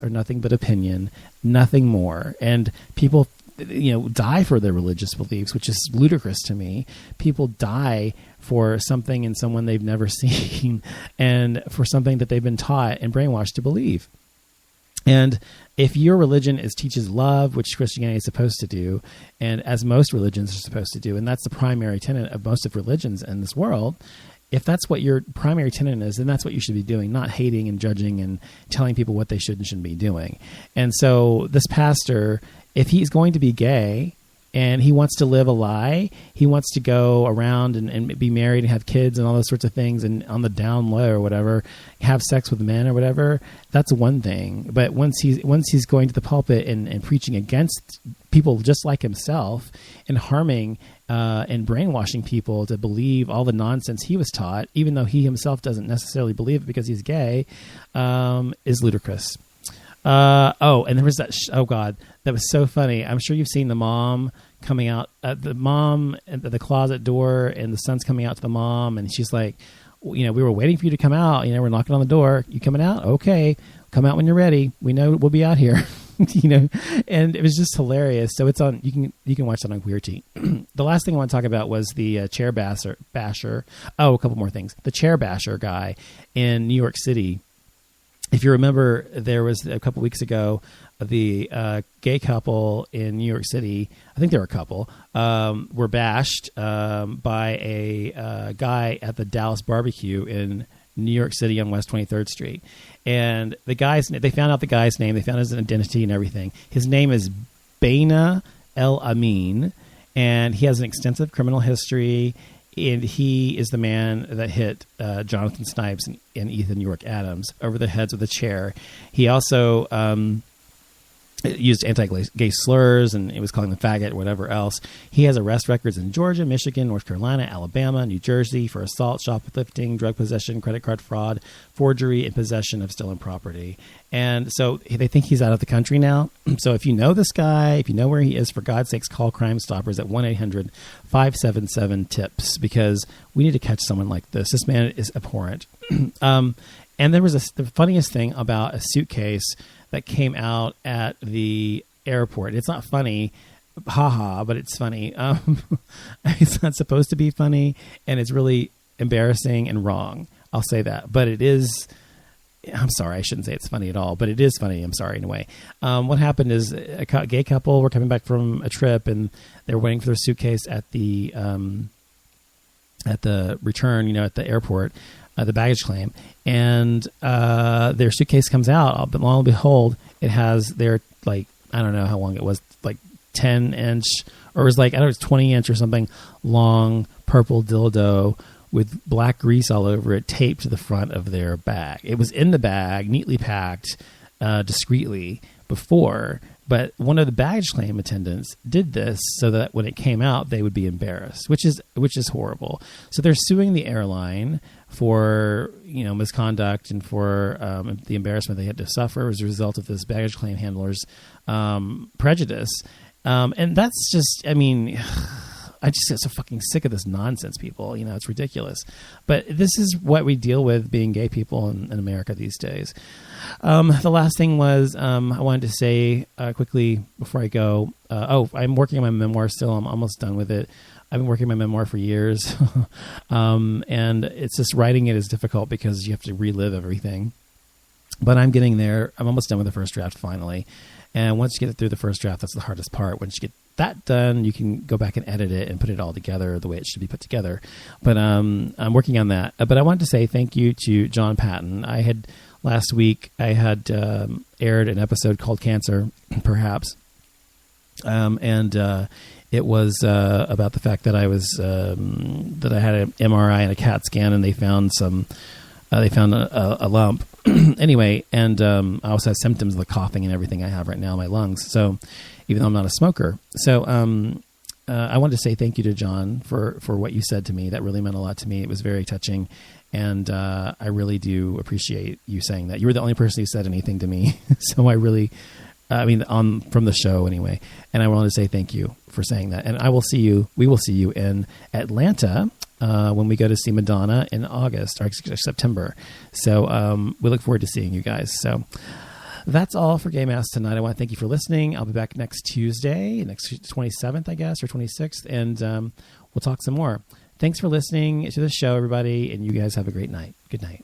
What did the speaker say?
are nothing but opinion, nothing more. And people, die for their religious beliefs, which is ludicrous to me. People die for something in someone they've never seen and for something that they've been taught and brainwashed to believe. And if your religion teaches love, which Christianity is supposed to do, and as most religions are supposed to do, and that's the primary tenet of most of religions in this world, if that's what your primary tenet is, then that's what you should be doing, not hating and judging and telling people what they should and shouldn't be doing. And so this pastor, if he's going to be gay and he wants to live a lie, he wants to go around and be married and have kids and all those sorts of things, and on the down low or whatever, have sex with men or whatever, that's one thing. But once he's going to the pulpit and preaching against people just like himself and harming and brainwashing people to believe all the nonsense he was taught, even though he himself doesn't necessarily believe it because he's gay, is ludicrous. And there was that, oh God, that was so funny. I'm sure you've seen the mom coming out, the mom at the closet door, and the son's coming out to the mom, and she's like, we were waiting for you to come out. We're knocking on the door. You coming out? Okay. Come out when you're ready. We know we'll be out here. And it was just hilarious. So it's on, you can watch that on Queer Tea. The last thing I want to talk about was the chair basher. Oh, a couple more things. The chair basher guy in New York City. If you remember, there was a couple weeks ago, the gay couple in New York City, I think they were a couple, were bashed by a guy at the Dallas barbecue in New York City on West 23rd Street. And they found out the guy's name. They found his identity and everything. His name is Baina El Amin, and he has an extensive criminal history. And he is the man that hit Jonathan Snipes and Ethan York Adams over the heads with a chair. He also used anti-gay slurs, and it was calling them faggot, whatever else. He has arrest records in Georgia, Michigan, North Carolina, Alabama, New Jersey for assault, shoplifting, drug possession, credit card fraud, forgery, and possession of stolen property. And so they think he's out of the country now. So if you know this guy, if you know where he is, for God's sakes, call Crime Stoppers at 1-800-577-TIPS, because we need to catch someone like this. This man is abhorrent. And there was the funniest thing about a suitcase that came out at the airport. It's not funny, haha, but it's funny. It's not supposed to be funny, and it's really embarrassing and wrong. I'll say that. But it is, I'm sorry, I shouldn't say it's funny at all, but it is funny. I'm sorry in a way. What happened is a gay couple were coming back from a trip, and they were waiting for their suitcase at the return, at the airport, the baggage claim, and their suitcase comes out, but lo and behold, it has their, I don't know how long it was, 10-inch, or it was it was 20-inch or something, long purple dildo with black grease all over it, taped to the front of their bag. It was in the bag, neatly packed, discreetly before, but one of the baggage claim attendants did this so that when it came out, they would be embarrassed, which is horrible. So they're suing the airline for misconduct and for the embarrassment they had to suffer as a result of this baggage claim handler's prejudice. And that's just, I just get so fucking sick of this nonsense, people. It's ridiculous. But this is what we deal with being gay people in America these days. The last thing was I wanted to say quickly before I go, I'm working on my memoir still. I'm almost done with it. I've been working on my memoir for years. And it's just writing it is difficult because you have to relive everything. But I'm getting there. I'm almost done with the first draft finally. And once you get through the first draft, that's the hardest part. Once you get that done, you can go back and edit it and put it all together the way it should be put together. But I'm working on that. But I wanted to say thank you to John Patton. Last week I had aired an episode called Cancer, perhaps. It was about the fact that I was that I had an MRI and a CAT scan, and they found a lump. Anyway, and I also have symptoms of the coughing and everything I have right now in my lungs. So even though I'm not a smoker, so I wanted to say thank you to John for what you said to me. That really meant a lot to me. It was very touching, and I really do appreciate you saying that. You were the only person who said anything to me, so I really. From the show anyway. And I wanted to say thank you for saying that. And we will see you in Atlanta when we go to see Madonna in September. So we look forward to seeing you guys. So That's all for Gay Mass tonight. I want to thank you for listening. I'll be back next Tuesday, next 27th, I guess, or 26th, and we'll talk some more. Thanks for listening to the show, everybody, and you guys have a great night. Good night.